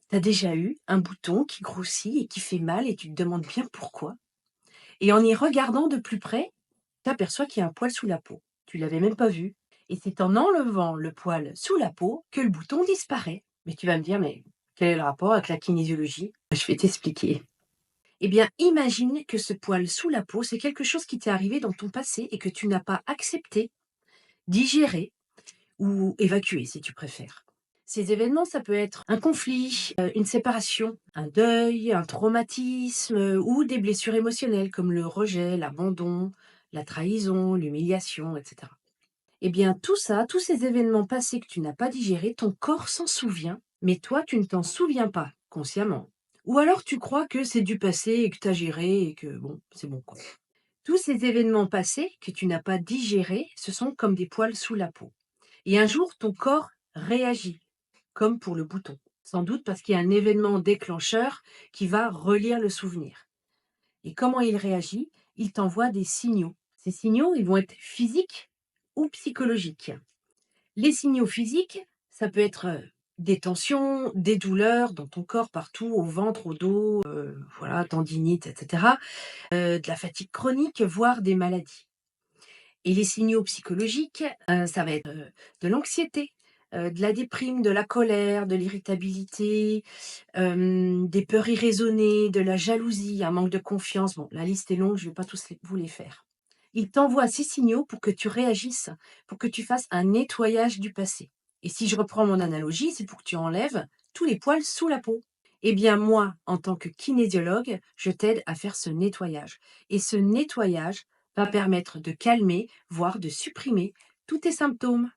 T'as déjà eu un bouton qui grossit et qui fait mal et tu te demandes bien pourquoi? Et en y regardant de plus près, t'aperçois qu'il y a un poil sous la peau. Tu l'avais même pas vu. Et c'est en enlevant le poil sous la peau que le bouton disparaît. Mais tu vas me dire, mais quel est le rapport avec la kinésiologie? Je vais t'expliquer. Eh bien, imagine que ce poil sous la peau, c'est quelque chose qui t'est arrivé dans ton passé et que tu n'as pas accepté, digéré ou évacué, si tu préfères. Ces événements, ça peut être un conflit, une séparation, un deuil, un traumatisme, ou des blessures émotionnelles comme le rejet, l'abandon, la trahison, l'humiliation, et cetera. Eh bien, tout ça, tous ces événements passés que tu n'as pas digérés, ton corps s'en souvient, mais toi, tu ne t'en souviens pas consciemment. Ou alors tu crois que c'est du passé et que tu as géré et que bon, c'est bon quoi. Tous ces événements passés que tu n'as pas digérés, ce sont comme des poils sous la peau. Et un jour, ton corps réagit, comme pour le bouton. Sans doute parce qu'il y a un événement déclencheur qui va relire le souvenir. Et comment il réagit? Il t'envoie des signaux. Ces signaux, ils vont être physiques ou psychologiques. Les signaux physiques, ça peut être des tensions, des douleurs dans ton corps partout, au ventre, au dos, voilà, tendinite, etc. De la fatigue chronique, voire des maladies. Et les signaux psychologiques, ça va être, de l'anxiété, de la déprime, de la colère, de l'irritabilité, des peurs irraisonnées, de la jalousie, un manque de confiance. Bon, la liste est longue, je ne vais pas tous vous les faire. Il t'envoie ces signaux pour que tu réagisses, pour que tu fasses un nettoyage du passé. Et si je reprends mon analogie, c'est pour que tu enlèves tous les poils sous la peau. Eh bien moi, en tant que kinésiologue, je t'aide à faire ce nettoyage. Et ce nettoyage va permettre de calmer, voire de supprimer tous tes symptômes.